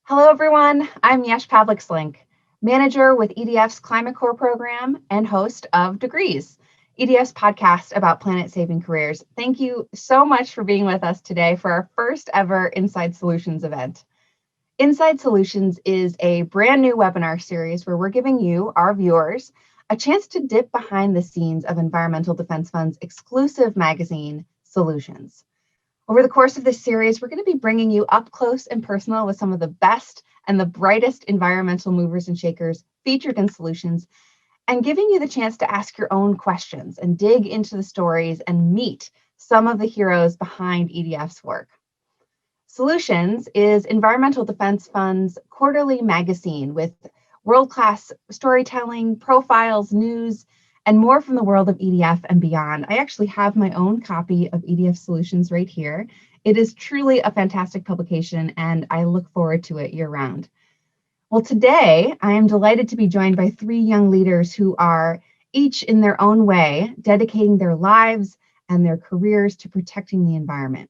Hello, everyone. I'm Yesh Slenk, manager with EDF's Climate Corps program and host of Degrees, EDF's podcast about planet-saving careers. Thank you so much for being with us today for our first ever Inside Solutions event. Inside Solutions is a brand new webinar series where we're giving you, our viewers, a chance to dip behind the scenes of Environmental Defense Fund's exclusive magazine, Solutions. Over the course of this series, we're going to be bringing you up close and personal with some of the best and the brightest environmental movers and shakers featured in Solutions, and giving you the chance to ask your own questions and dig into the stories and meet some of the heroes behind EDF's work. Solutions is Environmental Defense Fund's quarterly magazine with world-class storytelling, profiles, news, and more from the world of EDF and beyond. I actually have my own copy of EDF Solutions right here. It is truly a fantastic publication, and I look forward to it year-round. Well, today, I am delighted to be joined by three young leaders who are each in their own way dedicating their lives and their careers to protecting the environment.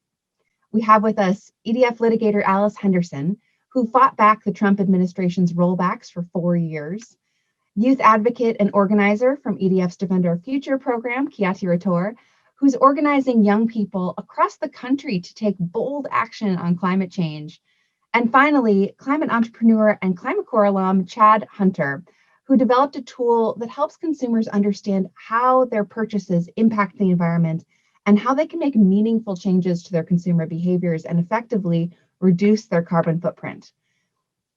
We have with us EDF litigator Alice Henderson, who fought back the Trump administration's rollbacks for 4 years. Youth advocate and organizer from EDF's Defend Our Future program, Kiati Rator, who's organizing young people across the country to take bold action on climate change. And finally, climate entrepreneur and Climate Corps alum Chad Hunter, who developed a tool that helps consumers understand how their purchases impact the environment and how they can make meaningful changes to their consumer behaviors and effectively reduce their carbon footprint.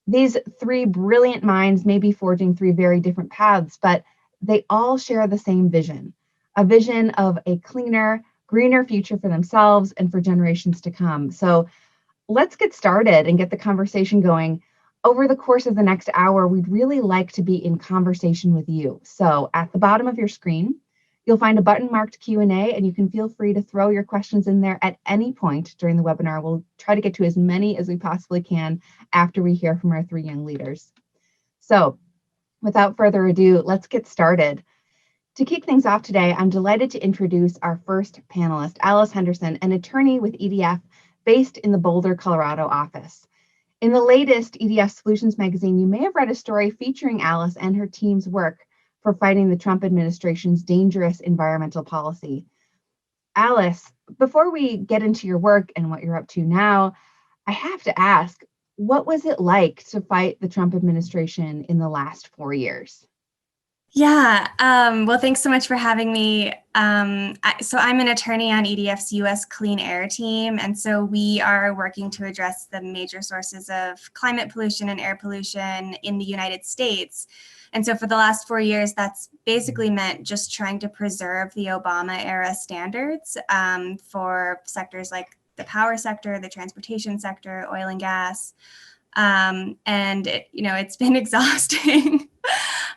These three brilliant minds may be forging three very different paths, but they all share the same vision, a vision of a cleaner, greener future for themselves and for generations to come. So let's get started and get the conversation going. Over the course of the next hour, we'd really like to be in conversation with you. So at the bottom of your screen, you'll find a button marked Q&A, and you can feel free to throw your questions in there at any point during the webinar. We'll try to get to as many as we possibly can after we hear from our three young leaders. So without further ado, let's get started. To kick things off today, I'm delighted to introduce our first panelist, Alice Henderson, an attorney with EDF based in the Boulder, Colorado office. In the latest EDF Solutions magazine, you may have read a story featuring Alice and her team's work for fighting the Trump administration's dangerous environmental policy. Alice, before we get into your work and what you're up to now, I have to ask, what was it like to fight the Trump administration in the last 4 years? Yeah, well, thanks so much for having me. So I'm an attorney on EDF's U.S. Clean Air team, and so we are working to address the major sources of climate pollution and air pollution in the United States. And so for the last 4 years, that's basically meant just trying to preserve the Obama era standards for sectors like the power sector, the transportation sector, oil and gas. And it's been exhausting.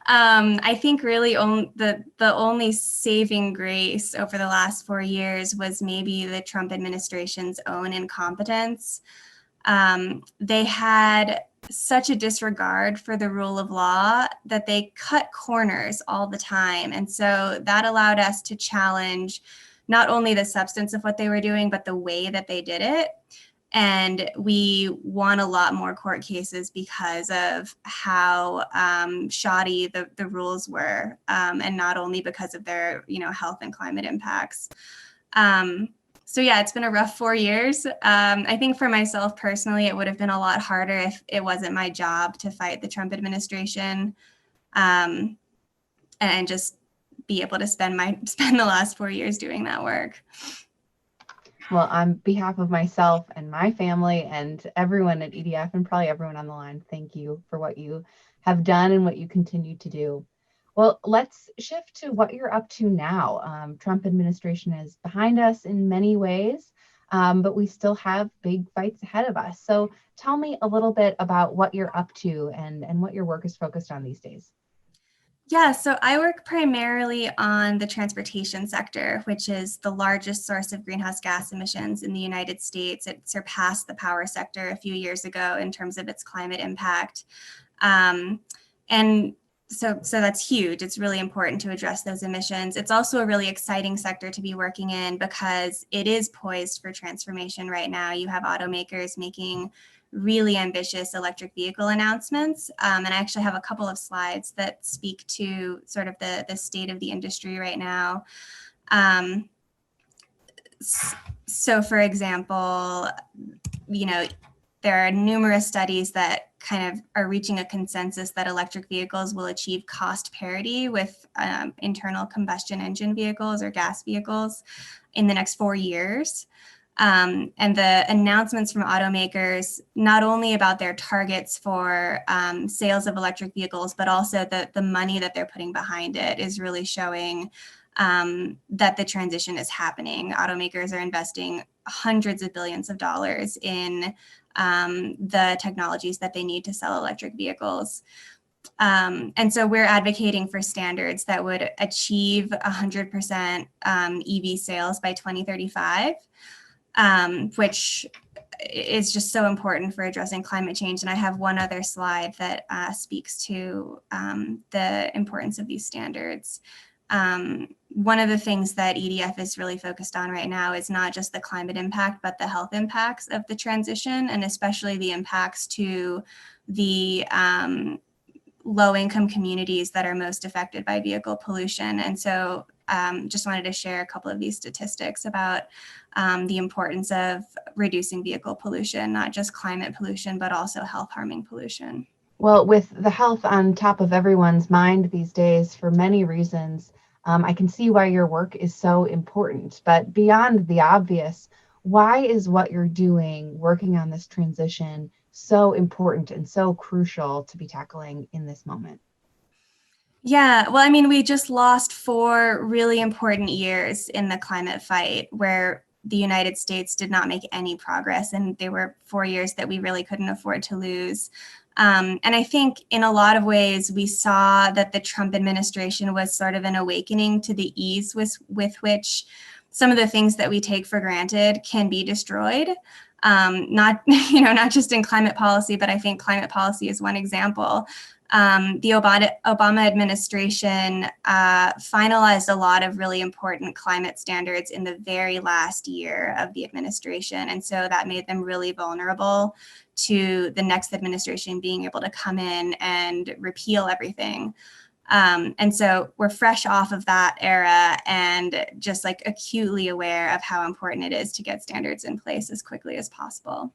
I think really the only saving grace over the last 4 years was maybe the Trump administration's own incompetence. They had such a disregard for the rule of law that they cut corners all the time. And so that allowed us to challenge not only the substance of what they were doing, but the way that they did it. And we won a lot more court cases because of how shoddy the rules were, and not only because of their health and climate impacts. So yeah, it's been a rough 4 years. I think for myself personally, it would have been a lot harder if it wasn't my job to fight the Trump administration, and just be able to spend the last 4 years doing that work. Well, on behalf of myself and my family and everyone at EDF and probably everyone on the line, thank you for what you have done and what you continue to do. Well, let's shift to what you're up to now. Trump administration is behind us in many ways, but we still have big fights ahead of us. So tell me a little bit about what you're up to and what your work is focused on these days. Yeah, so I work primarily on the transportation sector, which is the largest source of greenhouse gas emissions in the United States. It surpassed the power sector a few years ago in terms of its climate impact. And so that's huge. It's really important to address those emissions. It's also a really exciting sector to be working in because it is poised for transformation right now. You have automakers making really ambitious electric vehicle announcements. And I actually have a couple of slides that speak to sort of the state of the industry right now. So for example, there are numerous studies that kind of are reaching a consensus that electric vehicles will achieve cost parity with internal combustion engine vehicles or gas vehicles in the next 4 years. And the announcements from automakers, not only about their targets for sales of electric vehicles, but also the money that they're putting behind it is really showing that the transition is happening. Automakers are investing hundreds of billions of dollars in the technologies that they need to sell electric vehicles. And so we're advocating for standards that would achieve 100% EV sales by 2035, which is just so important for addressing climate change. And I have one other slide that speaks to the importance of these standards. One of the things that EDF is really focused on right now is not just the climate impact, but the health impacts of the transition, and especially the impacts to the low-income communities that are most affected by vehicle pollution. And so just wanted to share a couple of these statistics about the importance of reducing vehicle pollution, not just climate pollution, but also health-harming pollution. Well, with the health on top of everyone's mind these days, for many reasons, I can see why your work is so important. But beyond the obvious, why is what you're doing, working on this transition, so important and so crucial to be tackling in this moment? Yeah, well, I mean, we just lost 4 really important years in the climate fight where the United States did not make any progress, and they were 4 years that we really couldn't afford to lose. And I think in a lot of ways, we saw that the Trump administration was sort of an awakening to the ease with which some of the things that we take for granted can be destroyed. Not just in climate policy, but I think climate policy is one example. The Obama administration finalized a lot of really important climate standards in the very last year of the administration. And so that made them really vulnerable to the next administration being able to come in and repeal everything. And so we're fresh off of that era and just like acutely aware of how important it is to get standards in place as quickly as possible.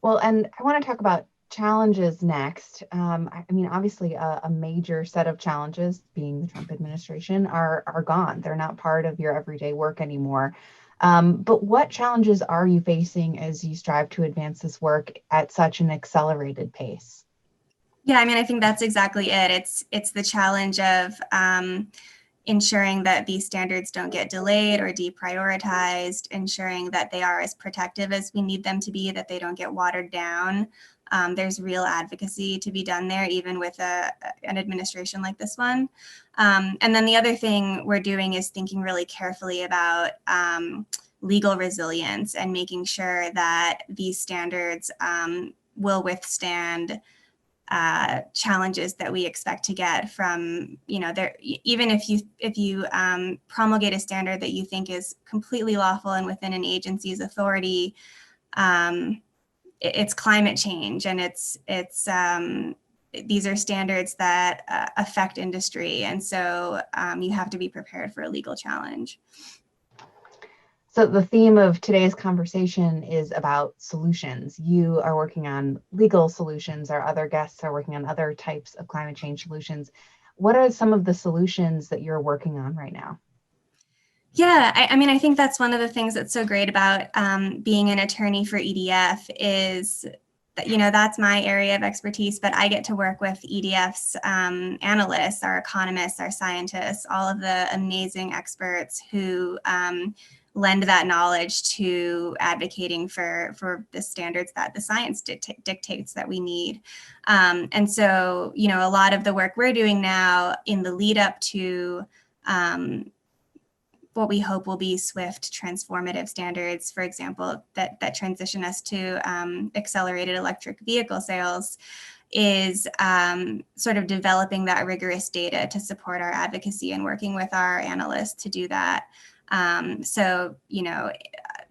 Well, and I want to talk about challenges next. I mean, obviously, a major set of challenges, being the Trump administration, are gone. They're not part of your everyday work anymore. But what challenges are you facing as you strive to advance this work at such an accelerated pace? Yeah, I mean, I think that's exactly it. It's the challenge of ensuring that these standards don't get delayed or deprioritized, ensuring that they are as protective as we need them to be, that they don't get watered down. There's real advocacy to be done there, even with an administration like this one. And then the other thing we're doing is thinking really carefully about legal resilience and making sure that these standards will withstand challenges that we expect to get from, even if you promulgate a standard that you think is completely lawful and within an agency's authority, it's climate change, and these are standards that affect industry, and so you have to be prepared for a legal challenge. So the theme of today's conversation is about solutions. You are working on legal solutions. Our other guests are working on other types of climate change solutions. What are some of the solutions that you're working on right now? Yeah, I mean, I think that's one of the things that's so great about being an attorney for EDF is that, that's my area of expertise, but I get to work with EDF's analysts, our economists, our scientists, all of the amazing experts who lend that knowledge to advocating for the standards that the science dictates that we need. And so, a lot of the work we're doing now in the lead up to what we hope will be swift transformative standards, for example, that transition us to accelerated electric vehicle sales, is sort of developing that rigorous data to support our advocacy and working with our analysts to do that. So,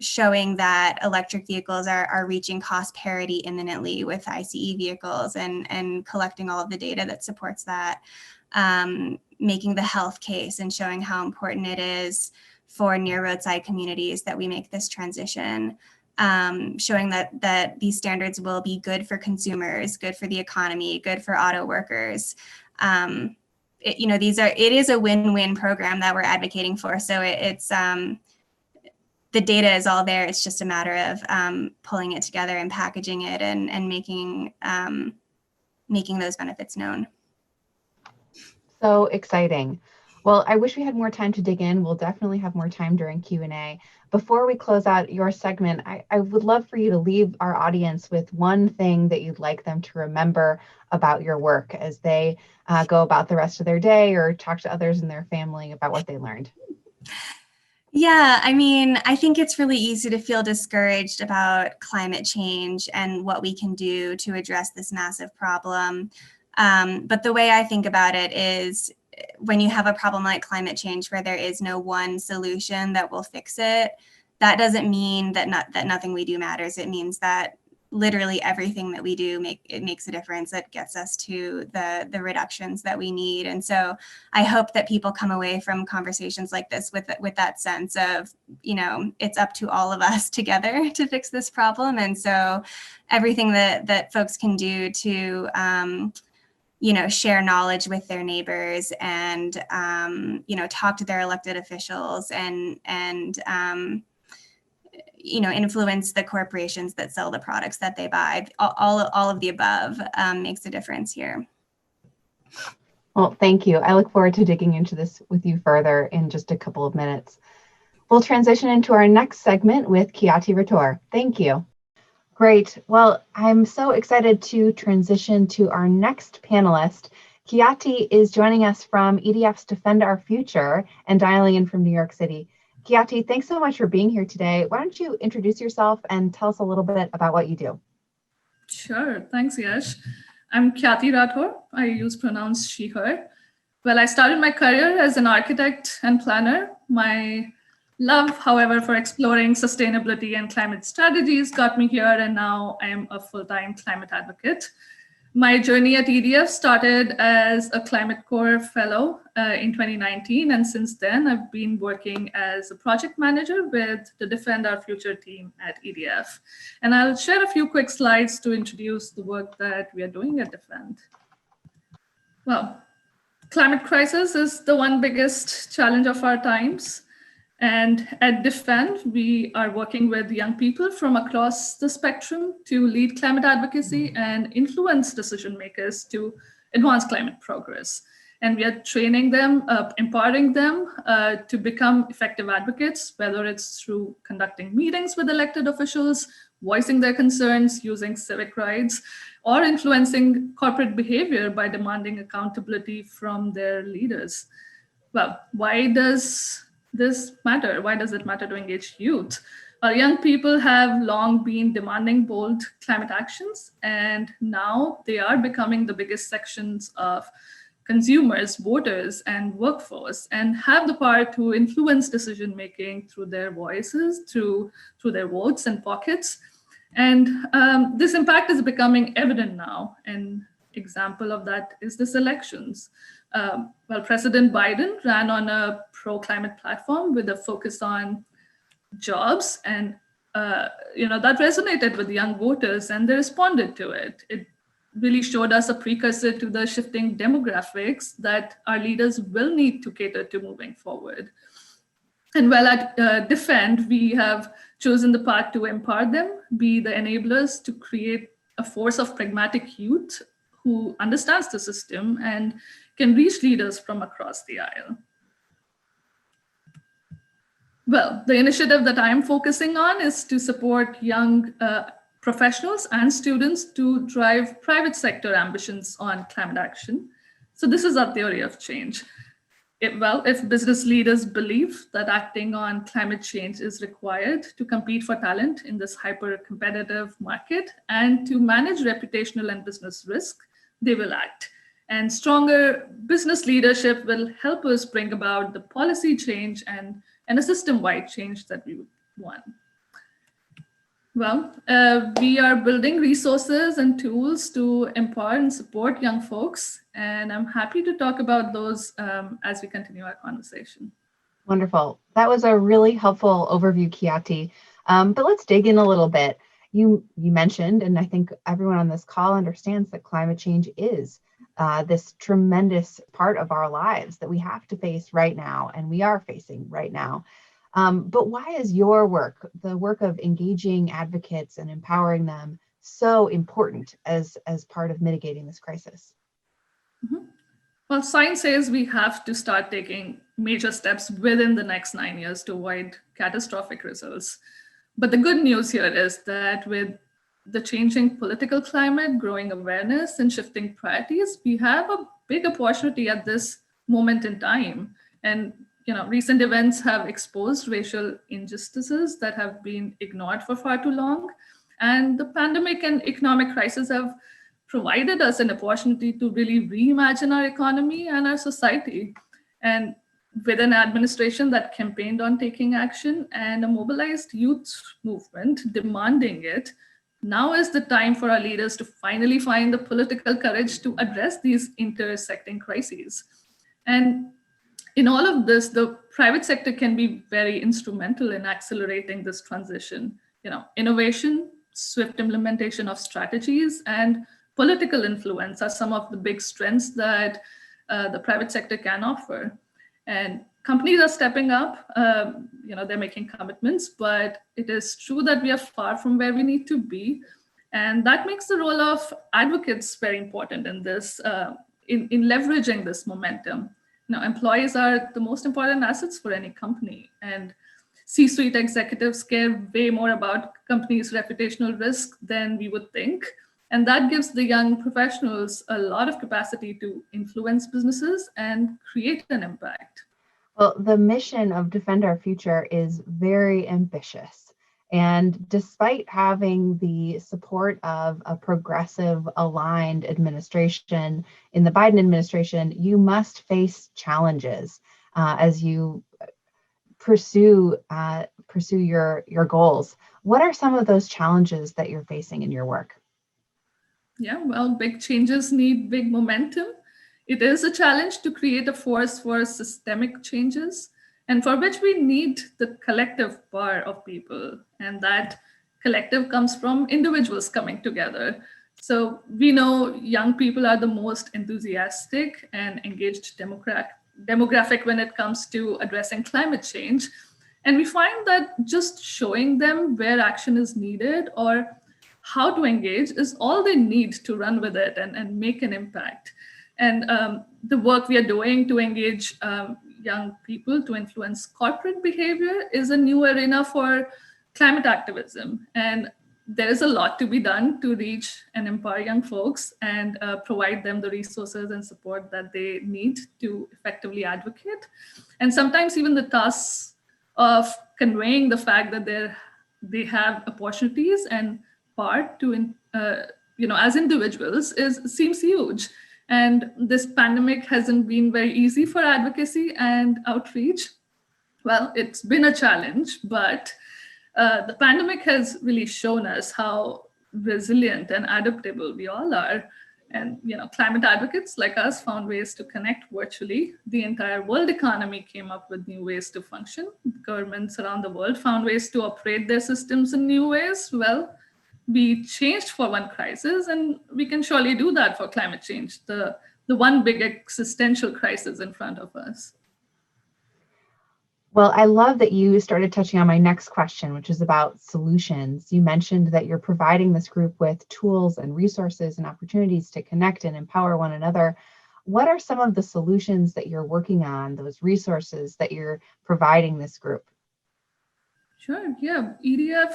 showing that electric vehicles are reaching cost parity imminently with ICE vehicles, and collecting all of the data that supports that, making the health case and showing how important it is for near roadside communities that we make this transition, showing that these standards will be good for consumers, good for the economy, good for auto workers. It is a win-win program that we're advocating for. So it's the data is all there. It's just a matter of pulling it together and packaging it and making those benefits known. So exciting. Well, I wish we had more time to dig in. We'll definitely have more time during Q&A. Before we close out your segment, I would love for you to leave our audience with one thing that you'd like them to remember about your work as they go about the rest of their day or talk to others in their family about what they learned. Yeah, I mean, I think it's really easy to feel discouraged about climate change and what we can do to address this massive problem. But the way I think about it is, when you have a problem like climate change where there is no one solution that will fix it, that doesn't mean that nothing we do matters. It means that literally everything that we do makes a difference that gets us to the reductions that we need. And so I hope that people come away from conversations like this with that sense of, it's up to all of us together to fix this problem. And so everything that folks can do to share knowledge with their neighbors and, talk to their elected officials and influence the corporations that sell the products that they buy. All of the above makes a difference here. Well, thank you. I look forward to digging into this with you further in just a couple of minutes. We'll transition into our next segment with Kiati Rator. Thank you. Great. Well, I'm so excited to transition to our next panelist. Kiati is joining us from EDF's Defend Our Future and dialing in from New York City. Kiati, thanks so much for being here today. Why don't you introduce yourself and tell us a little bit about what you do? Sure. Thanks, Yesh. I'm Kiati Rathore. I use pronouns she, her. Well, I started my career as an architect and planner. My love, however, for exploring sustainability and climate strategies got me here, and now I'm a full-time climate advocate. My journey at EDF started as a Climate Corps fellow in 2019, and since then I've been working as a project manager with the Defend Our Future team at EDF. And I'll share a few quick slides to introduce the work that we are doing at Defend. Well, climate crisis is the one biggest challenge of our times. And at Defend, we are working with young people from across the spectrum to lead climate advocacy and influence decision makers to advance climate progress. And we are training them, empowering them to become effective advocates, whether it's through conducting meetings with elected officials, voicing their concerns, using civic rights, or influencing corporate behavior by demanding accountability from their leaders. Well, why does this matter? Why does it matter to engage youth? Our young people have long been demanding bold climate actions, and now they are becoming the biggest sections of consumers, voters, and workforce, and have the power to influence decision-making through their voices, through their votes and pockets. And this impact is becoming evident now. An example of that is this elections. Well, President Biden ran on a pro-climate platform with a focus on jobs, and that resonated with young voters, and they responded to it. It really showed us a precursor to the shifting demographics that our leaders will need to cater to moving forward. And well, at Defend, we have chosen the path to empower them, be the enablers to create a force of pragmatic youth who understands the system and can reach leaders from across the aisle. Well, the initiative that I'm focusing on is to support young professionals and students to drive private sector ambitions on climate action. So this is our theory of change. If business leaders believe that acting on climate change is required to compete for talent in this hyper-competitive market and to manage reputational and business risk, they will act. And stronger business leadership will help us bring about the policy change and a system-wide change that we want. Well, we are building resources and tools to empower and support young folks, and I'm happy to talk about those as we continue our conversation. Wonderful. That was a really helpful overview, Kiati. But let's dig in a little bit. You mentioned, and I think everyone on this call understands that climate change is this tremendous part of our lives that we have to face right now, and we are facing right now. But why is your work, the work of engaging advocates and empowering them, so important as part of mitigating this crisis? Mm-hmm. Well, science says we have to start taking major steps within the next 9 years to avoid catastrophic results. But the good news here is that with the changing political climate, growing awareness, and shifting priorities, we have a big opportunity at this moment in time. And recent events have exposed racial injustices that have been ignored for far too long. And the pandemic and economic crisis have provided us an opportunity to really reimagine our economy and our society. And with an administration that campaigned on taking action and a mobilized youth movement demanding it, now is the time for our leaders to finally find the political courage to address these intersecting crises. And in all of this, the private sector can be very instrumental in accelerating this transition. Innovation, swift implementation of strategies, and political influence are some of the big strengths that the private sector can offer. And companies are stepping up, they're making commitments, but it is true that we are far from where we need to be. And that makes the role of advocates very important in this, in leveraging this momentum. Employees are the most important assets for any company, and C-suite executives care way more about companies' reputational risk than we would think. And that gives the young professionals a lot of capacity to influence businesses and create an impact. Well, the mission of Defend Our Future is very ambitious. And despite having the support of a progressive, aligned administration in the Biden administration, you must face challenges as you pursue your goals. What are some of those challenges that you're facing in your work? Yeah, well, big changes need big momentum. It is a challenge to create a force for systemic changes, and for which we need the collective power of people. And that collective comes from individuals coming together. So we know young people are the most enthusiastic and engaged demographic when it comes to addressing climate change. And we find that just showing them where action is needed or how to engage is all they need to run with it and make an impact. And the work we are doing to engage young people to influence corporate behavior is a new arena for climate activism. And there is a lot to be done to reach and empower young folks and provide them the resources and support that they need to effectively advocate. And sometimes even the tasks of conveying the fact that they have opportunities and part to, as individuals seems huge. And this pandemic hasn't been very easy for advocacy and outreach. Well, it's been a challenge, but the pandemic has really shown us how resilient and adaptable we all are. And climate advocates like us found ways to connect virtually. The entire world economy came up with new ways to function. Governments around the world found ways to operate their systems in new ways. Well, we changed for one crisis, and we can surely do that for climate change, the one big existential crisis in front of us. Well, I love that you started touching on my next question, which is about solutions. You mentioned that you're providing this group with tools and resources and opportunities to connect and empower one another. What are some of the solutions that you're working on, those resources that you're providing this group? Sure, yeah. EDF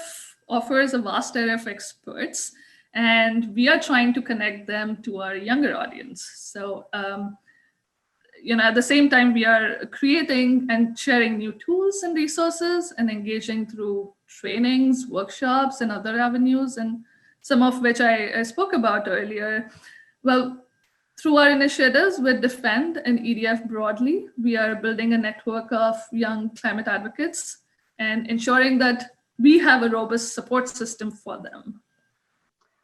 offers a vast array of experts, and we are trying to connect them to our younger audience. So, at the same time, we are creating and sharing new tools and resources and engaging through trainings, workshops, and other avenues, and some of which I spoke about earlier. Well, through our initiatives with Defend and EDF broadly, we are building a network of young climate advocates and ensuring that we have a robust support system for them.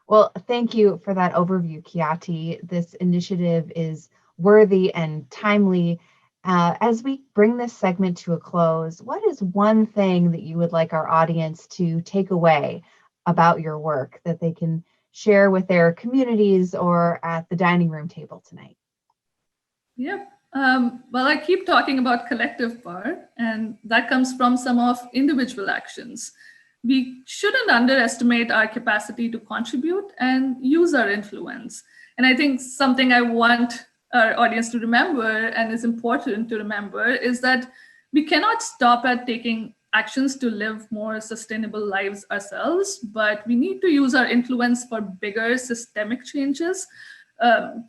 Well, thank you for that overview, Kiati. This initiative is worthy and timely. As we bring this segment to a close, what is one thing that you would like our audience to take away about your work that they can share with their communities or at the dining room table tonight? Yeah. Well, I keep talking about collective power, and that comes from some of individual actions. We shouldn't underestimate our capacity to contribute and use our influence. And I think something I want our audience to remember, and is important to remember, is that we cannot stop at taking actions to live more sustainable lives ourselves, but we need to use our influence for bigger systemic changes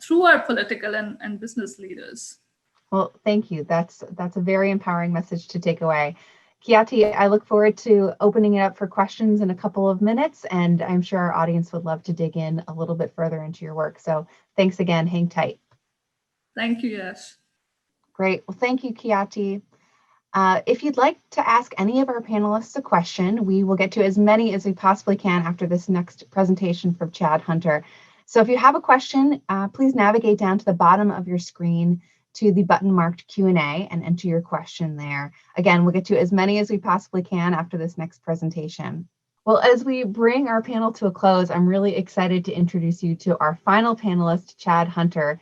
through our political and business leaders. Well, thank you. That's a very empowering message to take away. Kiati, I look forward to opening it up for questions in a couple of minutes, and I'm sure our audience would love to dig in a little bit further into your work. So thanks again. Hang tight. Thank you, Yesh. Great. Well, thank you, Kiati. If you'd like to ask any of our panelists a question, we will get to as many as we possibly can after this next presentation from Chad Hunter. So if you have a question, please navigate down to the bottom of your screen to the button marked Q&A and enter your question there. Again, we'll get to as many as we possibly can after this next presentation. Well, as we bring our panel to a close, I'm really excited to introduce you to our final panelist, Chad Hunter.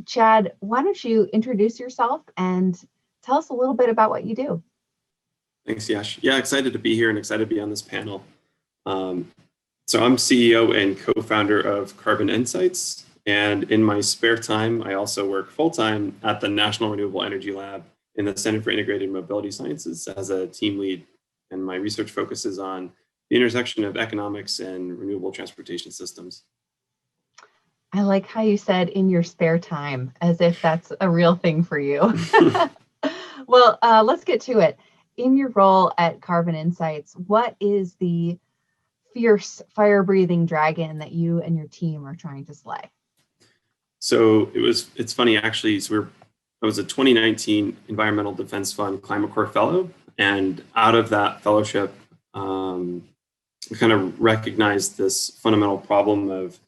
Chad, why don't you introduce yourself and tell us a little bit about what you do. Thanks, Yesh. Yeah, excited to be here and excited to be on this panel. So I'm CEO and co-founder of Carbon Insights. And in my spare time, I also work full-time at the National Renewable Energy Lab in the Center for Integrated Mobility Sciences as a team lead. And my research focuses on the intersection of economics and renewable transportation systems. I like how you said in your spare time, as if that's a real thing for you. Well, let's get to it. In your role at Carbon Insights, what is the fierce fire-breathing dragon that you and your team are trying to slay? So it's funny actually. So I was a 2019 Environmental Defense Fund Climate Corps Fellow, and out of that fellowship, we kind of recognized this fundamental problem of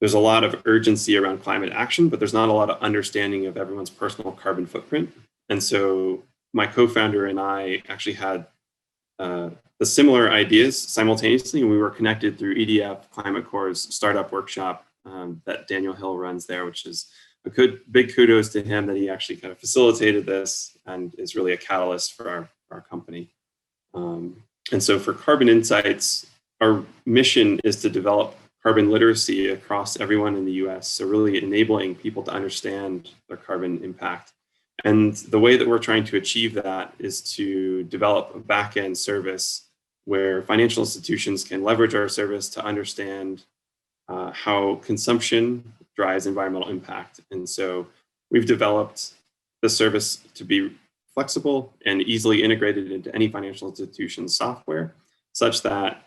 there's a lot of urgency around climate action, but there's not a lot of understanding of everyone's personal carbon footprint. And so my co-founder and I actually had the similar ideas simultaneously, and we were connected through EDF Climate Corps' startup workshop that Daniel Hill runs there, which is a big kudos to him that he actually kind of facilitated this and is really a catalyst for our company. And so for Carbon Insights, our mission is to develop carbon literacy across everyone in the US. So really enabling people to understand their carbon impact. And the way that we're trying to achieve that is to develop a back-end service where financial institutions can leverage our service to understand how consumption drives environmental impact. And so we've developed the service to be flexible and easily integrated into any financial institution's software, such that,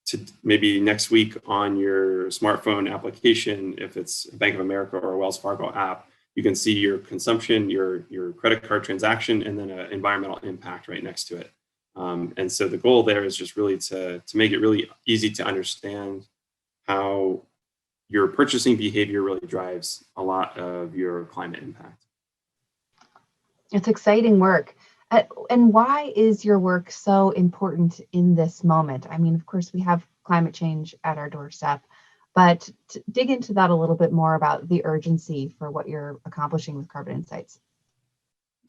to maybe next week on your smartphone application, if it's a Bank of America or a Wells Fargo app, you can see your consumption, your credit card transaction, and then an environmental impact right next to it. And so the goal there is just really to make it really easy to understand how your purchasing behavior really drives a lot of your climate impact. It's exciting work. And why is your work so important in this moment? I mean, of course, we have climate change at our doorstep, but to dig into that a little bit more about the urgency for what you're accomplishing with Carbon Insights.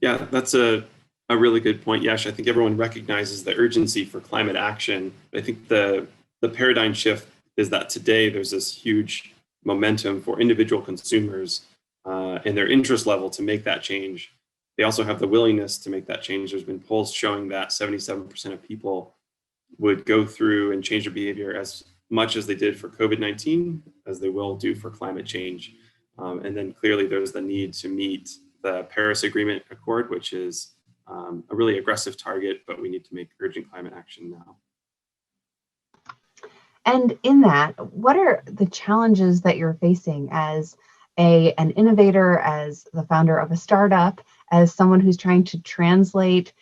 Yeah, that's a really good point, Yesh. I think everyone recognizes the urgency for climate action. I think the paradigm shift is that today there's this huge momentum for individual consumers and their interest level to make that change. They also have the willingness to make that change. There's been polls showing that 77% of people would go through and change their behavior as much as they did for COVID-19 as they will do for climate change. And then clearly there's the need to meet the Paris Agreement Accord, which is a really aggressive target, but we need to make urgent climate action now. And in that, what are the challenges that you're facing as an innovator, as the founder of a startup, as someone who's trying to translate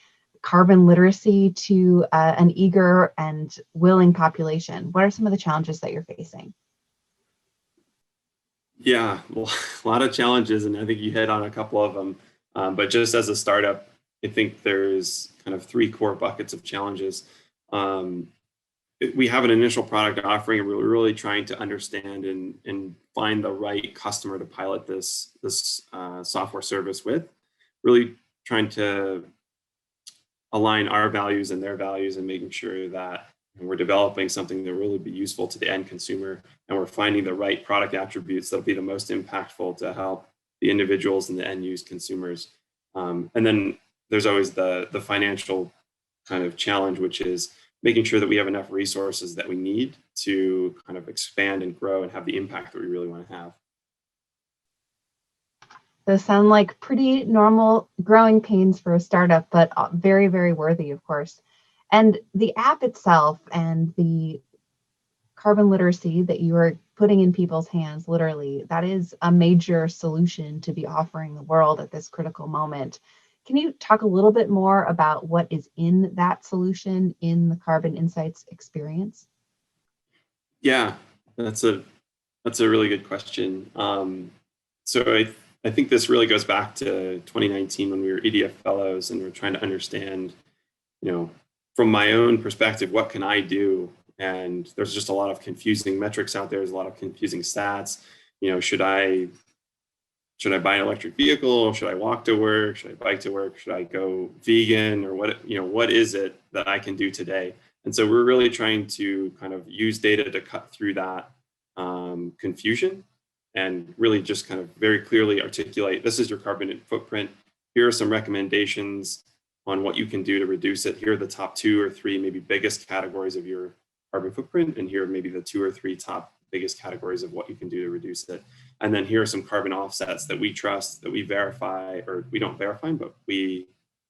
carbon literacy to an eager and willing population? What are some of the challenges that you're facing? Yeah, well, a lot of challenges, and I think you hit on a couple of them. But just as a startup, I think there's kind of three core buckets of challenges. We have an initial product offering, and we're really trying to understand and find the right customer to pilot this software service with. Really trying to align our values and their values, and making sure that we're developing something that will really be useful to the end consumer, and we're finding the right product attributes that'll be the most impactful to help the individuals and the end use consumers. And then there's always the financial kind of challenge, which is making sure that we have enough resources that we need to kind of expand and grow and have the impact that we really want to have. Those sound like pretty normal growing pains for a startup, but very, very worthy, of course. And the app itself and the carbon literacy that you are putting in people's hands, literally, that is a major solution to be offering the world at this critical moment. Can you talk a little bit more about what is in that solution in the Carbon Insights experience? Yeah, that's a really good question. So I think this really goes back to 2019 when we were EDF fellows, and we're trying to understand, from my own perspective, what can I do? And there's just a lot of confusing metrics out there. There's a lot of confusing stats. Should I buy an electric vehicle? Should I walk to work? Should I bike to work? Should I go vegan? Or what is it that I can do today? And so we're really trying to kind of use data to cut through that confusion, and really just kind of very clearly articulate, this is your carbon footprint. Here are some recommendations on what you can do to reduce it. Here are the top 2 or 3 maybe biggest categories of your carbon footprint, and here are maybe the 2 or 3 top biggest categories of what you can do to reduce it. And then here are some carbon offsets that we trust, that we verify, or we don't verify, but we've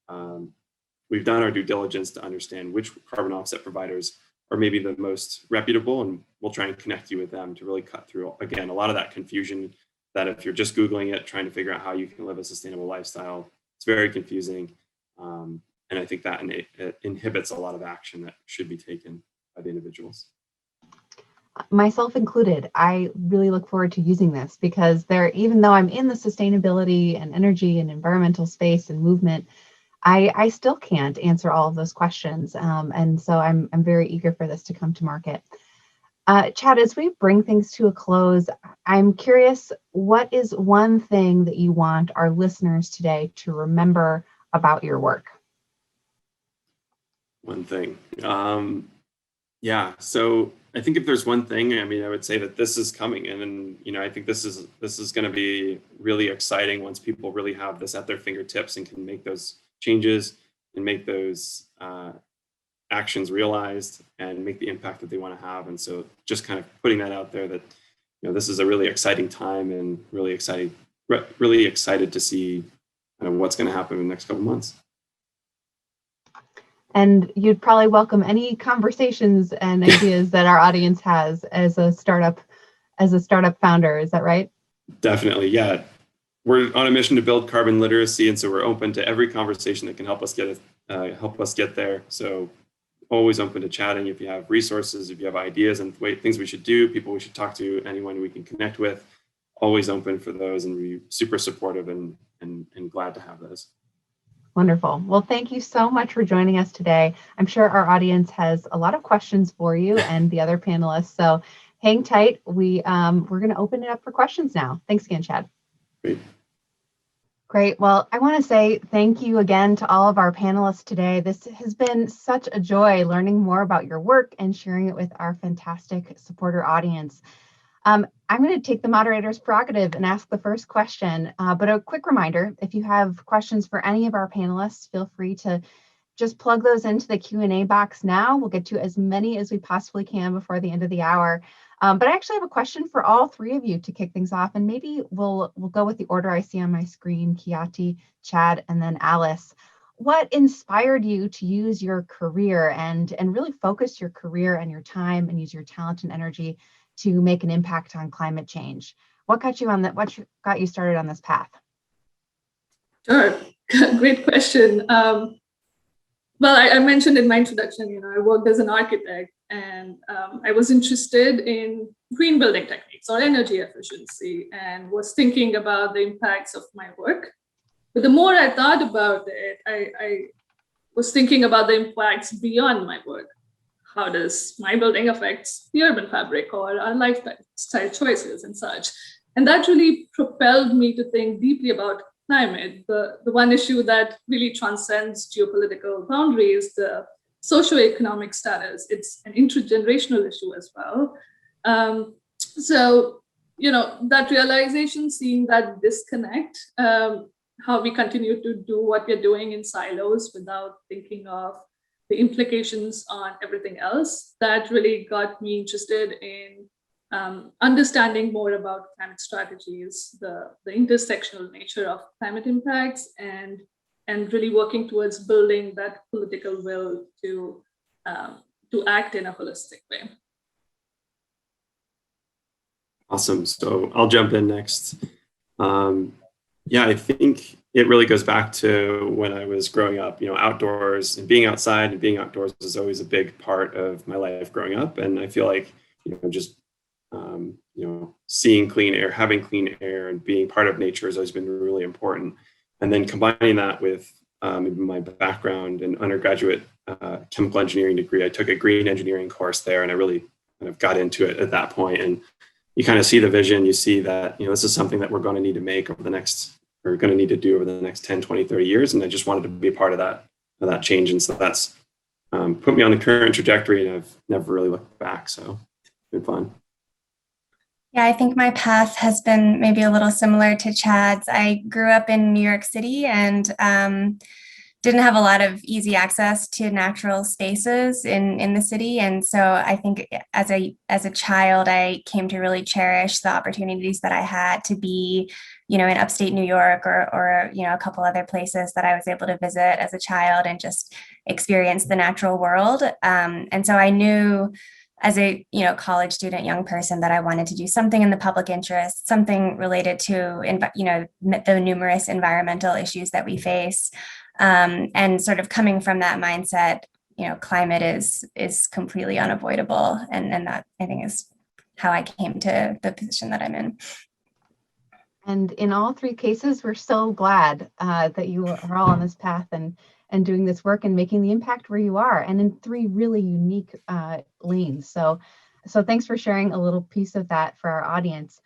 done our due diligence to understand which carbon offset providers are maybe the most reputable, and we'll try and connect you with them to really cut through, again, a lot of that confusion that if you're just Googling it, trying to figure out how you can live a sustainable lifestyle, it's very confusing. And I think that it inhibits a lot of action that should be taken by the individuals. Myself included, I really look forward to using this, because even though I'm in the sustainability and energy and environmental space and movement, I still can't answer all of those questions. And so I'm very eager for this to come to market. Chad, as we bring things to a close, I'm curious, what is one thing that you want our listeners today to remember about your work? One thing. Yeah, so I think if there's one thing, I would say that this is coming, and I think this is going to be really exciting once people really have this at their fingertips and can make those changes and make those actions realized and make the impact that they want to have. And so just kind of putting that out there that this is a really exciting time, and really excited to see kind of what's going to happen in the next couple of months. And you'd probably welcome any conversations and ideas that our audience has as a startup founder. Is that right? Definitely, yeah. We're on a mission to build carbon literacy, and so we're open to every conversation that can help us get there. So always open to chatting. If you have resources, if you have ideas and things we should do, people we should talk to, anyone we can connect with, always open for those, and we're super supportive and glad to have those. Wonderful. Well, thank you so much for joining us today. I'm sure our audience has a lot of questions for you and the other panelists. So hang tight. We're going to open it up for questions now. Thanks again, Chad. Great. Well, I want to say thank you again to all of our panelists today. This has been such a joy learning more about your work and sharing it with our fantastic supporter audience. I'm going to take the moderator's prerogative and ask the first question, but a quick reminder, if you have questions for any of our panelists, feel free to just plug those into the Q&A box now. We'll get to as many as we possibly can before the end of the hour. But I actually have a question for all three of you to kick things off, and maybe we'll go with the order I see on my screen: Khyati, Chad, and then Alice. What inspired you to use your career and really focus your career and your time and use your talent and energy to make an impact on climate change? What got you got you started on this path? Sure, great question. well, I mentioned in my introduction, I worked as an architect, and I was interested in green building techniques or energy efficiency, and was thinking about the impacts of my work. But the more I thought about it, I was thinking about the impacts beyond my work. How does my building affect the urban fabric or our lifestyle choices and such? And that really propelled me to think deeply about climate, the one issue that really transcends geopolitical boundaries, the socioeconomic status. It's an intergenerational issue as well. So, that realization, seeing that disconnect, how we continue to do what we're doing in silos without thinking of the implications on everything else, that really got me interested in understanding more about climate strategies, the intersectional nature of climate impacts, and really working towards building that political will to act in a holistic way. Awesome. So I'll jump in next. Yeah, I think it really goes back to when I was growing up, outdoors and being outside and being outdoors is always a big part of my life growing up. And I feel like, just, seeing clean air, having clean air and being part of nature has always been really important. And then combining that with my background and undergraduate chemical engineering degree, I took a green engineering course there, and I really kind of got into it at that point. And you kind of see the vision, you see that, this is something that we're going to need to make over the next, or going to need to do over the next 10, 20, 30 years. And I just wanted to be a part of that change. And so that's put me on the current trajectory, and I've never really looked back. So it's been fun. Yeah, I think my path has been maybe a little similar to Chad's. I grew up in New York City and didn't have a lot of easy access to natural spaces in the city. And so I think as a child, I came to really cherish the opportunities that I had to be, in upstate New York or a couple other places that I was able to visit as a child and just experience the natural world. And so I knew as a college student, young person, that I wanted to do something in the public interest, something related to the numerous environmental issues that we face. And sort of coming from that mindset, climate is completely unavoidable. And that, I think, is how I came to the position that I'm in. And in all three cases, we're so glad that you are all on this path and doing this work and making the impact where you are, and in three really unique lanes. So thanks for sharing a little piece of that for our audience.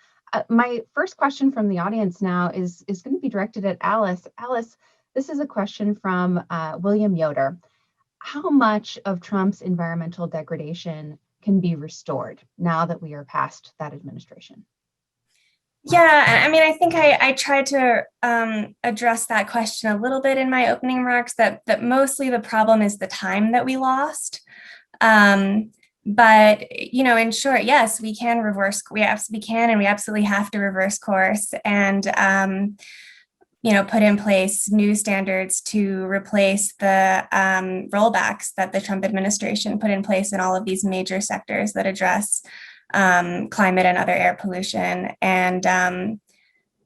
My first question from the audience now is going to be directed at Alice. Alice, this is a question from William Yoder. How much of Trump's environmental degradation can be restored now that we are past that administration? Yeah, I mean, I think I tried to address that question a little bit in my opening remarks, that mostly the problem is the time that we lost. But, in short, yes, we can reverse, we can, and we absolutely have to reverse course and, put in place new standards to replace the rollbacks that the Trump administration put in place in all of these major sectors that address climate and other air pollution. And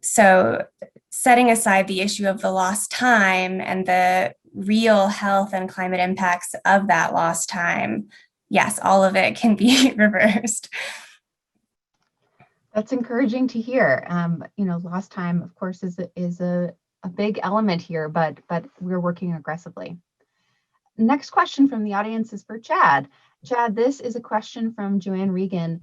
so setting aside the issue of the lost time and the real health and climate impacts of that lost time, yes, all of it can be reversed. That's encouraging to hear. Lost time, of course, is a big element here, but we're working aggressively. Next question from the audience is for Chad. Chad, this is a question from Joanne Regan.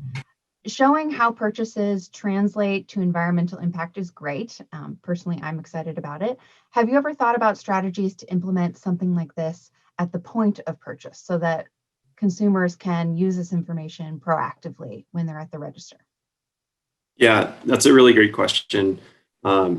Showing how purchases translate to environmental impact is great. Personally, I'm excited about it. Have you ever thought about strategies to implement something like this at the point of purchase so that consumers can use this information proactively when they're at the register? Yeah, that's a really great question.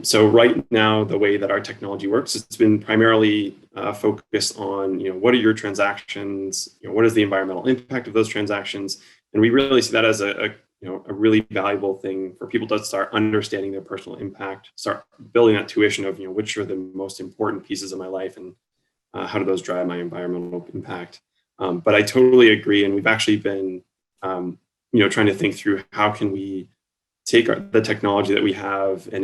So right now, the way that our technology works, it's been primarily focused on, what are your transactions? What is the environmental impact of those transactions? And we really see that as a really valuable thing for people to start understanding their personal impact, start building that tuition of, which are the most important pieces of my life and how do those drive my environmental impact? But I totally agree. And we've actually been, trying to think through how can we take the technology that we have and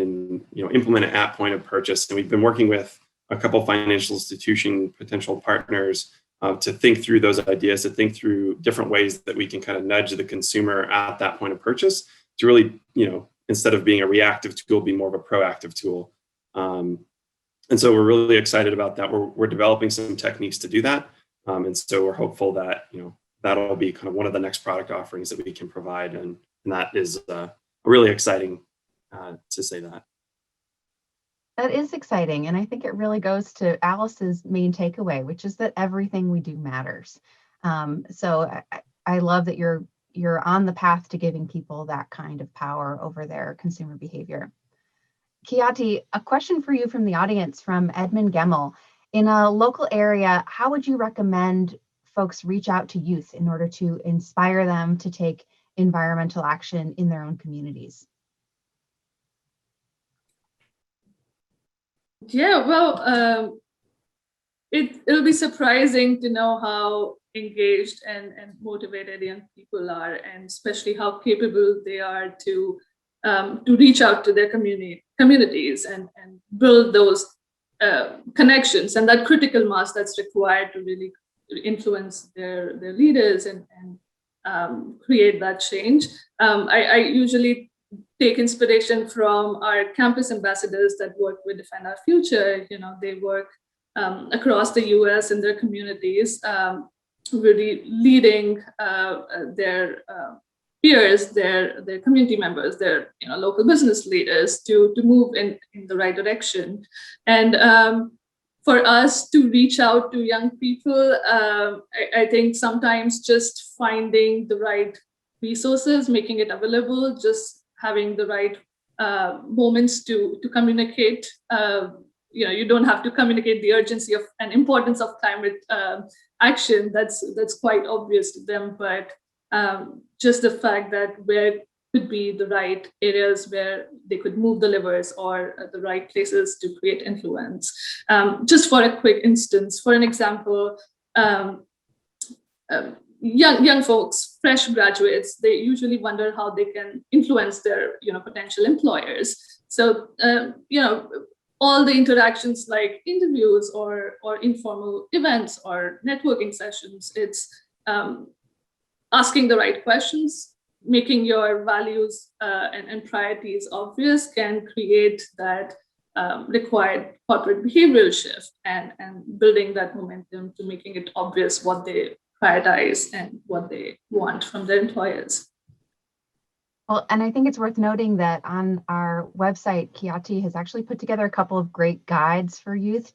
implement it at point of purchase. And we've been working with a couple financial institution potential partners to think through those ideas, to think through different ways that we can kind of nudge the consumer at that point of purchase to really, instead of being a reactive tool, be more of a proactive tool. And so we're really excited about that. We're developing some techniques to do that. And so we're hopeful that, that'll be kind of one of the next product offerings that we can provide. And that is really exciting to say that. That is exciting. And I think it really goes to Alice's main takeaway, which is that everything we do matters. So I love that you're on the path to giving people that kind of power over their consumer behavior. Khyati, a question for you from the audience from Edmund Gemmel. In a local area, how would you recommend folks reach out to youth in order to inspire them to take environmental action in their own communities? Yeah, well, it'll be surprising to know how engaged and motivated young people are, and especially how capable they are to reach out to their communities and build those connections and that critical mass that's required to really influence their leaders and create that change. I usually take inspiration from our campus ambassadors that work with Defend Our Future. They work across the US in their communities, really leading their peers, their community members, their local business leaders to move in the right direction. And for us to reach out to young people, I think sometimes just finding the right resources, making it available, just having the right moments to communicate. You don't have to communicate the urgency of and importance of climate action. That's quite obvious to them, but just the fact that where could be the right areas where they could move the levers or the right places to create influence. Just for a quick instance, for an example, young folks, fresh graduates, they usually wonder how they can influence their potential employers. So all the interactions like interviews or informal events or networking sessions, it's asking the right questions, making your values and priorities obvious can create that required corporate behavioral shift and building that momentum to making it obvious what they prioritize and what they want from their employers. Well, and I think it's worth noting that on our website, Khyati has actually put together a couple of great guides for youth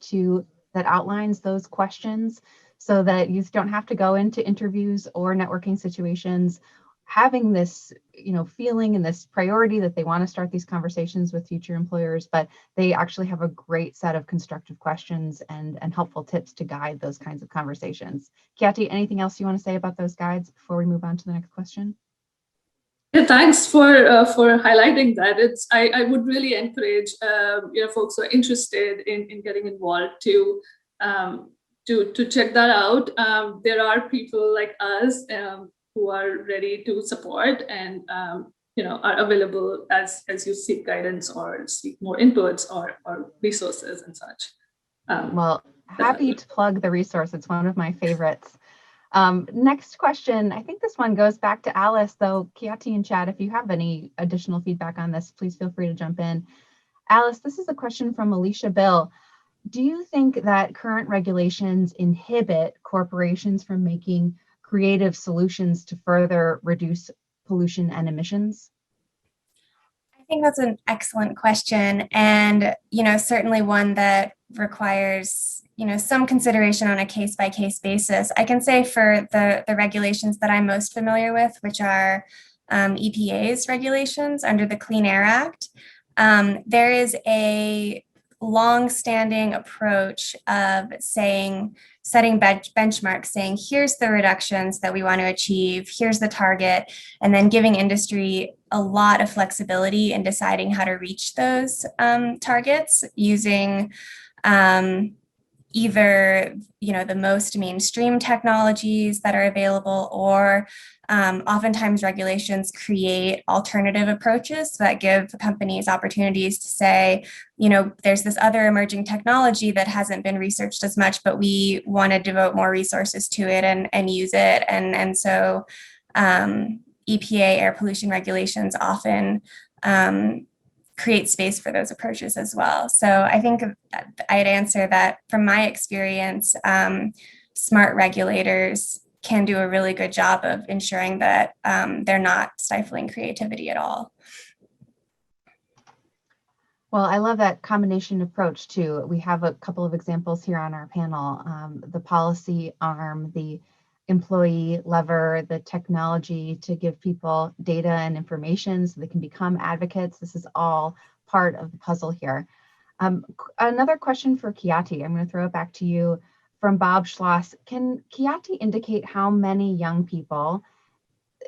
that outlines those questions so that youth don't have to go into interviews or networking situations having this, feeling and this priority that they want to start these conversations with future employers, but they actually have a great set of constructive questions and helpful tips to guide those kinds of conversations. Khyati, anything else you want to say about those guides before we move on to the next question? Yeah, thanks for highlighting that. I would really encourage folks who are interested in getting involved to check that out. There are people like us who are ready to support and are available as you seek guidance or seek more inputs or resources and such. Well, happy to plug the resource. It's one of my favorites. Next question. I think this one goes back to Alice, though. Khyati and Chad, if you have any additional feedback on this, please feel free to jump in. Alice, this is a question from Alicia Bill. Do you think that current regulations inhibit corporations from making creative solutions to further reduce pollution and emissions? I think that's an excellent question, and certainly one that requires some consideration on a case-by-case basis. I can say for the regulations that I'm most familiar with, which are EPA's regulations under the Clean Air Act, there is a long-standing approach of setting benchmarks, saying here's the reductions that we want to achieve, here's the target, and then giving industry a lot of flexibility in deciding how to reach those targets using either, the most mainstream technologies that are available, or oftentimes regulations create alternative approaches that give companies opportunities to say, there's this other emerging technology that hasn't been researched as much, but we want to devote more resources to it and use it. And so EPA air pollution regulations often create space for those approaches as well. So I think I'd answer that from my experience, smart regulators can do a really good job of ensuring that they're not stifling creativity at all. Well, I love that combination approach too. We have a couple of examples here on our panel, the policy arm, the employee lever, the technology to give people data and information so they can become advocates. This is all part of the puzzle here. Another question for Kiyati. I'm going to throw it back to you from Bob Schloss. Can Kiyati indicate how many young people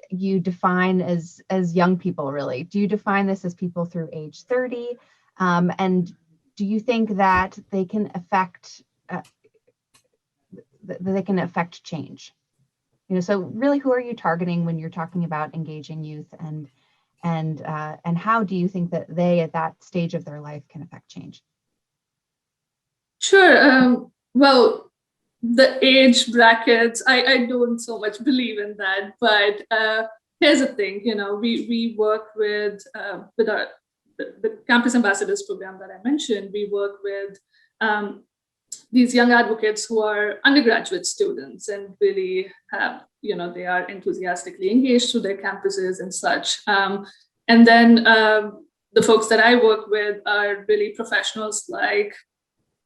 you define as young people, really? Do you define this as people through age 30? And do you think that they can affect change? So really, who are you targeting when you're talking about engaging youth, and how do you think that they at that stage of their life can affect change? Sure. Well, the age brackets, I don't so much believe in that, but here's the thing, we work with the Campus Ambassadors program that I mentioned. We work with these young advocates who are undergraduate students and really have, they are enthusiastically engaged through their campuses and such. And then the folks that I work with are really professionals like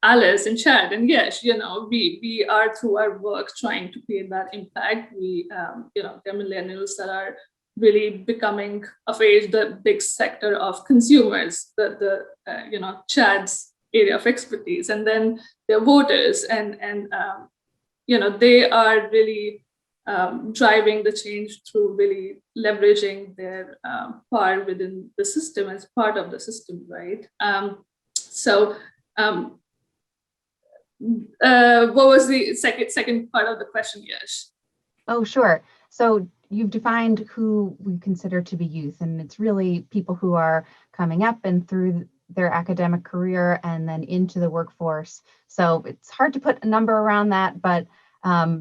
Alice and Chad and Yesh. We are through our work trying to create that impact. They're millennials that are really becoming of age, the big sector of consumers, Chad's area of expertise, and then they're voters, and they are really driving the change through really leveraging their power within the system as part of the system, right? What was the second part of the question, Yesh? Oh, sure. So you've defined who we consider to be youth, and it's really people who are coming up and through their academic career and then into the workforce. So it's hard to put a number around that, but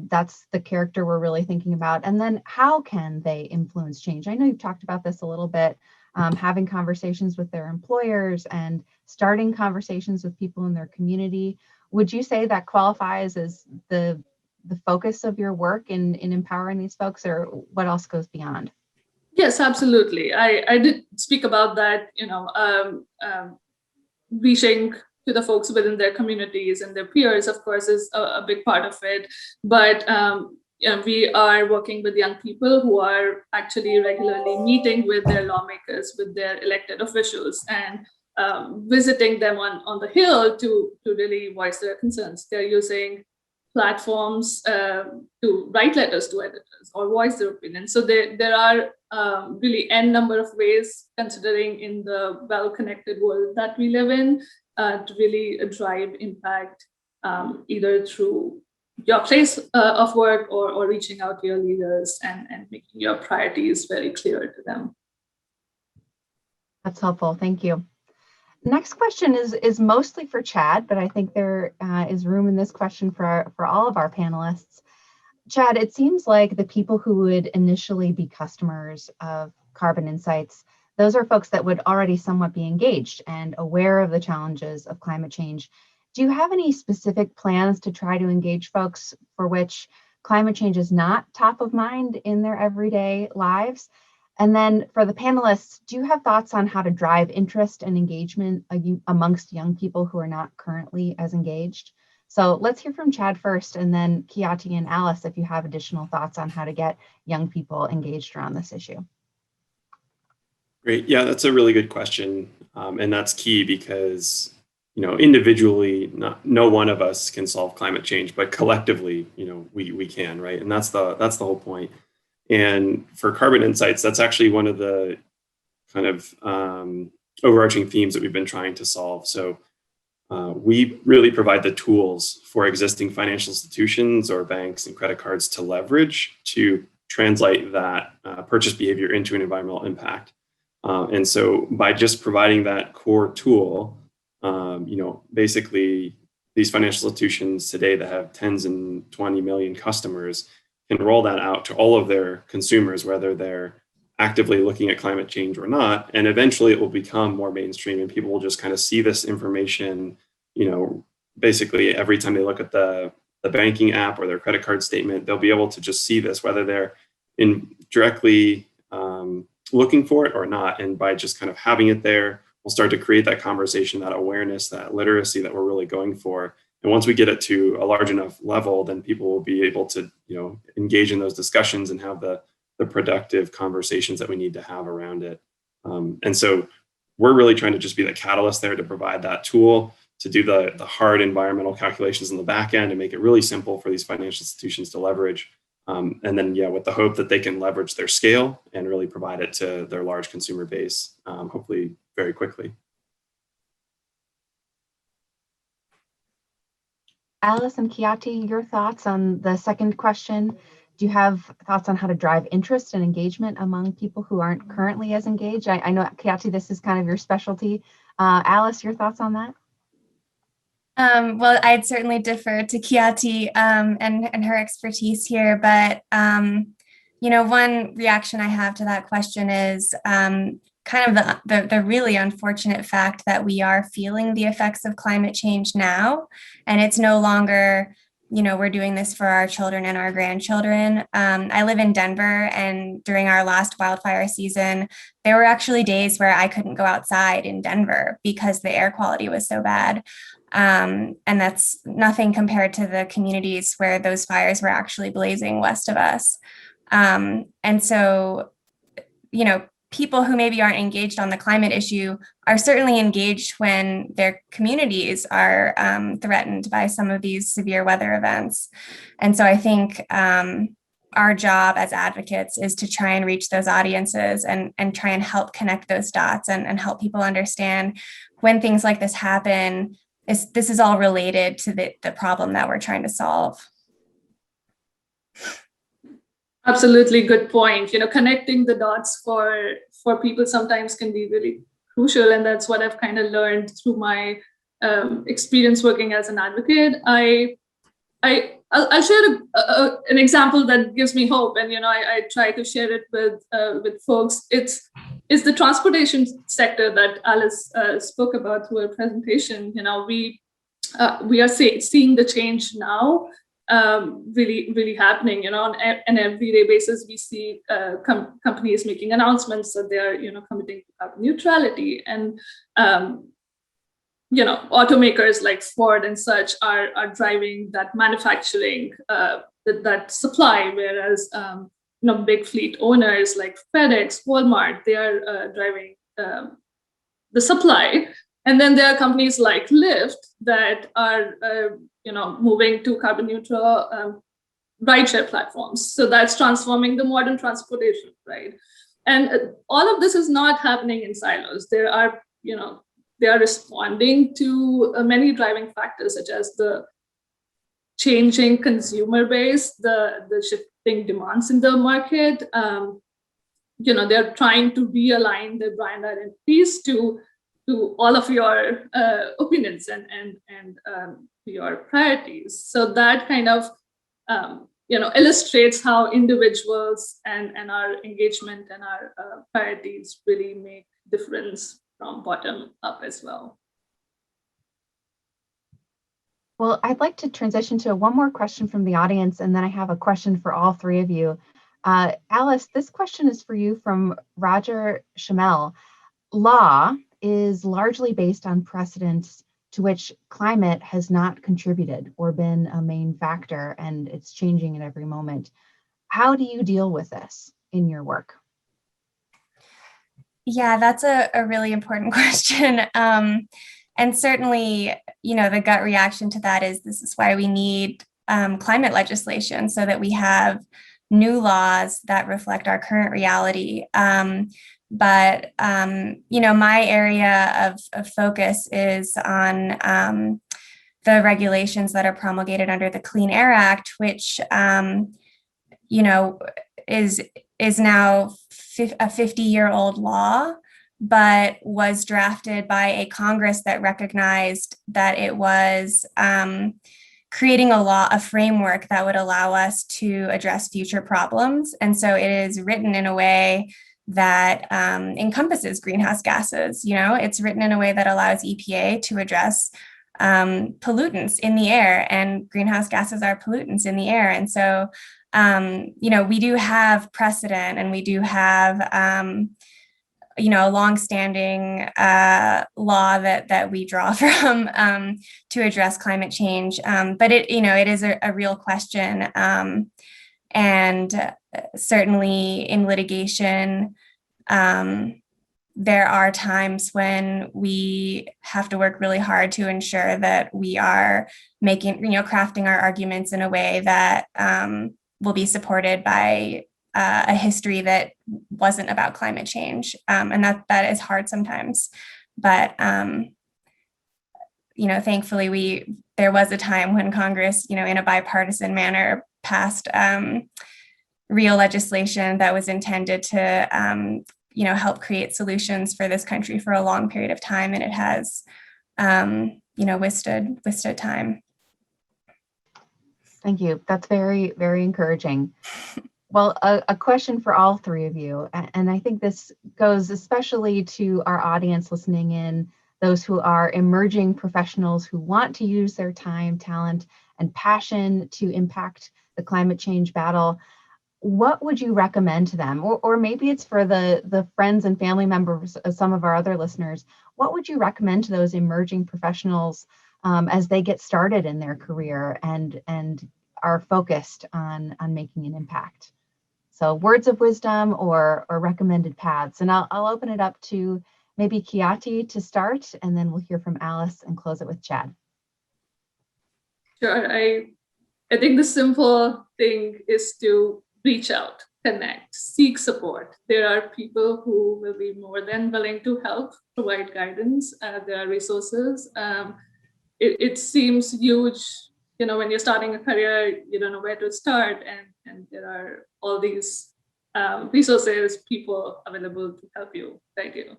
that's the character we're really thinking about. And then how can they influence change? I know you've talked about this a little bit, having conversations with their employers and starting conversations with people in their community. Would you say that qualifies as the focus of your work in empowering these folks, or what else goes beyond? Yes, absolutely. I did speak about that, reaching to the folks within their communities and their peers, of course, is a big part of it. But we are working with young people who are actually regularly meeting with their lawmakers, with their elected officials, and visiting them on the Hill to really voice their concerns. They're using platforms to write letters to editors or voice their opinion. So there are really n number of ways, considering in the well-connected world that we live in, to really drive impact, either through your place of work or reaching out to your leaders and making your priorities very clear to them. That's helpful. Thank you. Next question is mostly for Chad, but I think there is room in this question for all of our panelists. Chad, it seems like the people who would initially be customers of Carbon Insights, those are folks that would already somewhat be engaged and aware of the challenges of climate change. Do you have any specific plans to try to engage folks for which climate change is not top of mind in their everyday lives? And then for the panelists, do you have thoughts on how to drive interest and engagement amongst young people who are not currently as engaged? So let's hear from Chad first, and then Kiyati and Alice, if you have additional thoughts on how to get young people engaged around this issue. Great. Yeah, that's a really good question. And that's key because, individually, no one of us can solve climate change, but collectively, we can, right? And that's the whole point. And for Carbon Insights, that's actually one of the kind of overarching themes that we've been trying to solve. So we really provide the tools for existing financial institutions or banks and credit cards to leverage to translate that purchase behavior into an environmental impact. And so by just providing that core tool, basically these financial institutions today that have tens and 20 million customers can roll that out to all of their consumers, whether they're actively looking at climate change or not. And eventually it will become more mainstream and people will just kind of see this information, basically every time they look at the banking app or their credit card statement, they'll be able to just see this, whether they're directly looking for it or not. And by just kind of having it there, we'll start to create that conversation, that awareness, that literacy that we're really going for. And once we get it to a large enough level, then people will be able to, engage in those discussions and have the productive conversations that we need to have around it. And so we're really trying to just be the catalyst there to provide that tool to do the hard environmental calculations in the back end and make it really simple for these financial institutions to leverage. And then, with the hope that they can leverage their scale and really provide it to their large consumer base, hopefully very quickly. Alice and Kiati, your thoughts on the second question? Do you have thoughts on how to drive interest and engagement among people who aren't currently as engaged? I know, Kiati, this is kind of your specialty. Alice, your thoughts on that? Well, I'd certainly defer to Kiati and her expertise here, but one reaction I have to that question is kind of the really unfortunate fact that we are feeling the effects of climate change now, and it's no longer, we're doing this for our children and our grandchildren. I live in Denver, and during our last wildfire season, there were actually days where I couldn't go outside in Denver because the air quality was so bad. And that's nothing compared to the communities where those fires were actually blazing west of us. And so, people who maybe aren't engaged on the climate issue are certainly engaged when their communities are threatened by some of these severe weather events. And so I think our job as advocates is to try and reach those audiences and try and help connect those dots and help people understand when things like this happen, this is all related to the problem that we're trying to solve. Absolutely, good point. Connecting the dots for people sometimes can be really crucial, and that's what I've kind of learned through my experience working as an advocate. I'll share an example that gives me hope, and I try to share it with folks. It's the transportation sector that Alice spoke about through her presentation. We are seeing the change now. Really happening, on an everyday basis. We see companies making announcements that they are, committing to carbon neutrality, and automakers like Ford and such are driving that manufacturing, that supply, whereas big fleet owners like FedEx, Walmart, they are driving the supply. And then there are companies like Lyft that are, moving to carbon neutral rideshare platforms. So that's transforming the modern transportation, right? And all of this is not happening in silos. They are responding to many driving factors, such as the changing consumer base, the shifting demands in the market. They're trying to realign their brand identities to all of your opinions and your priorities. So that kind of illustrates how individuals and our engagement and our priorities really make difference from bottom up as well. Well, I'd like to transition to one more question from the audience, and then I have a question for all three of you. Alice, this question is for you from Roger Shamel. Law is largely based on precedents to which climate has not contributed or been a main factor, and it's changing at every moment. How do you deal with this in your work? Yeah, that's a really important question. And certainly, the gut reaction to that is this is why we need climate legislation, so that we have new laws that reflect our current reality. But, my area of focus is on the regulations that are promulgated under the Clean Air Act, which, is now a 50-year-old law, but was drafted by a Congress that recognized that it was creating a framework that would allow us to address future problems. And so it is written in a way that encompasses greenhouse gases. It's written in a way that allows EPA to address pollutants in the air, and greenhouse gases are pollutants in the air. And so, we do have precedent, and we do have, a longstanding law that we draw from to address climate change. But it is a real question. And certainly in litigation, there are times when we have to work really hard to ensure that we are crafting our arguments in a way that will be supported by a history that wasn't about climate change. And that is hard sometimes. But, thankfully, there was a time when Congress, in a bipartisan manner, passed real legislation that was intended to help create solutions for this country for a long period of time, and it has, withstood time. Thank you. That's very, very encouraging. Well, a question for all three of you, and I think this goes especially to our audience listening in, those who are emerging professionals who want to use their time, talent, and passion to impact the climate change battle. What would you recommend to them? Or maybe it's for the friends and family members of some of our other listeners. What would you recommend to those emerging professionals as they get started in their career and are focused on making an impact? So words of wisdom or recommended paths. And I'll open it up to maybe Kiati to start, and then we'll hear from Alice and close it with Chad. Sure. I think the simple thing is to reach out, connect, seek support. There are people who will be more than willing to help, provide guidance. There are resources. It seems huge, when you're starting a career, you don't know where to start, and there are all these resources, people available to help you. Thank you.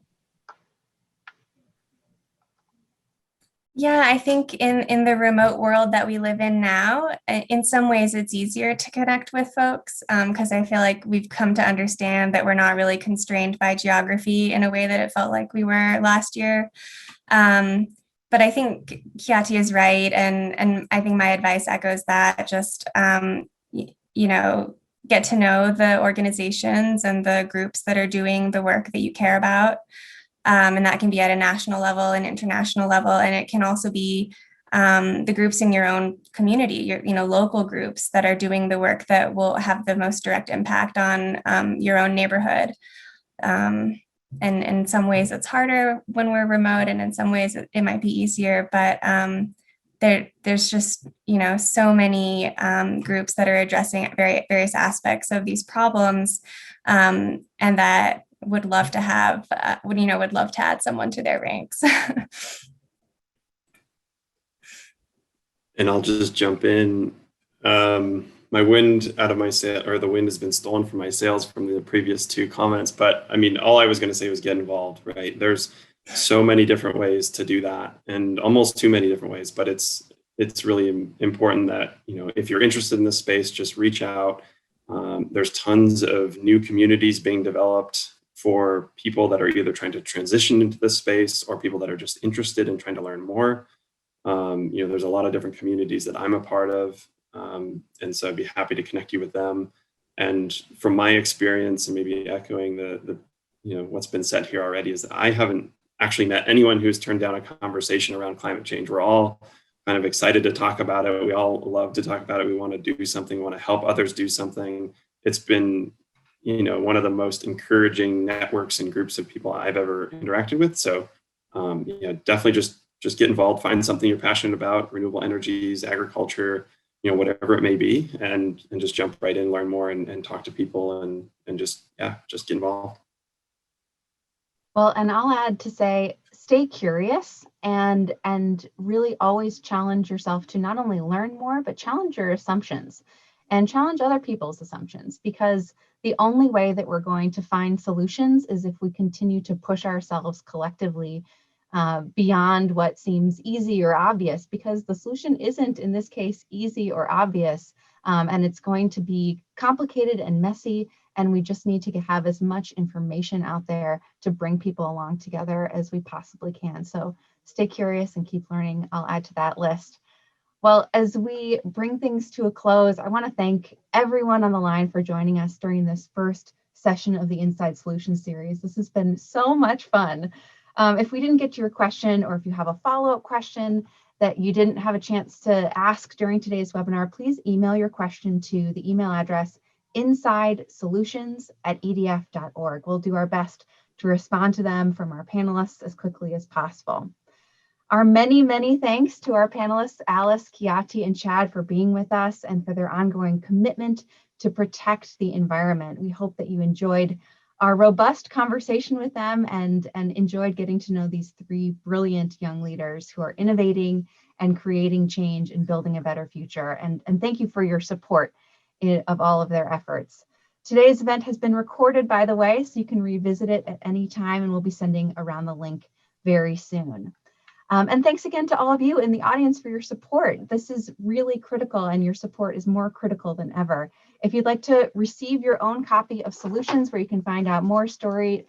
Yeah, I think in the remote world that we live in now, in some ways it's easier to connect with folks because I feel like we've come to understand that we're not really constrained by geography in a way that it felt like we were last year. But I think Kiati is right, and I think my advice echoes that. Just get to know the organizations and the groups that are doing the work that you care about. And that can be at a national level and international level. And it can also be the groups in your own community, your local groups that are doing the work that will have the most direct impact on your own neighborhood. And in some ways it's harder when we're remote, and in some ways it might be easier, but there's just, so many groups that are addressing various aspects of these problems, and that would love to add someone to their ranks. And I'll just jump in. My wind out of my sail, or the wind has been stolen from my sails from the previous two comments. But I mean, all I was going to say was get involved, right? There's so many different ways to do that, and almost too many different ways. But it's really important that, if you're interested in this space, just reach out. There's tons of new communities being developed for people that are either trying to transition into this space or people that are just interested in trying to learn more. There's a lot of different communities that I'm a part of. And so I'd be happy to connect you with them. And from my experience, and maybe echoing the what's been said here already, is that I haven't actually met anyone who's turned down a conversation around climate change. We're all kind of excited to talk about it. We all love to talk about it. We want to do something, we want to help others do something. It's been one of the most encouraging networks and groups of people I've ever interacted with. So definitely just get involved, find something you're passionate about, renewable energies, agriculture, whatever it may be, and just jump right in, learn more, and talk to people, and just get involved. Well, and I'll add to say, stay curious and really always challenge yourself to not only learn more, but challenge your assumptions and challenge other people's assumptions, because the only way that we're going to find solutions is if we continue to push ourselves collectively beyond what seems easy or obvious, because the solution isn't, in this case, easy or obvious, and it's going to be complicated and messy, and we just need to have as much information out there to bring people along together as we possibly can. So stay curious and keep learning. I'll add to that list. Well, as we bring things to a close, I want to thank everyone on the line for joining us during this first session of the Inside Solutions series. This has been so much fun. If we didn't get to your question, or if you have a follow-up question that you didn't have a chance to ask during today's webinar, please email your question to the email address insidesolutions@edf.org. We'll do our best to respond to them from our panelists as quickly as possible. Our many, many thanks to our panelists, Alice, Kiati, and Chad, for being with us and for their ongoing commitment to protect the environment. We hope that you enjoyed our robust conversation with them and enjoyed getting to know these three brilliant young leaders who are innovating and creating change and building a better future. And thank you for your support of all of their efforts. Today's event has been recorded, by the way, so you can revisit it at any time, and we'll be sending around the link very soon. And thanks again to all of you in the audience for your support. This is really critical, and your support is more critical than ever. If you'd like to receive your own copy of Solutions, where you can find more stories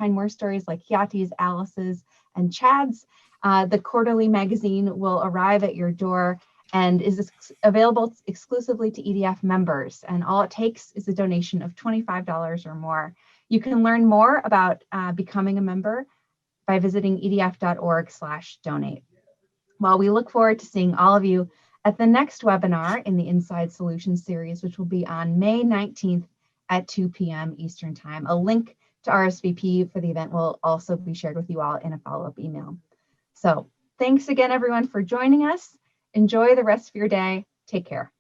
like Kiati's, Alice's, and Chad's, the quarterly magazine will arrive at your door and is available exclusively to EDF members. And all it takes is a donation of $25 or more. You can learn more about becoming a member by visiting edf.org/donate. Well, we look forward to seeing all of you at the next webinar in the Inside Solutions series, which will be on May 19th at 2 p.m. Eastern Time. A link to RSVP for the event will also be shared with you all in a follow-up email. So thanks again, everyone, for joining us. Enjoy the rest of your day. Take care.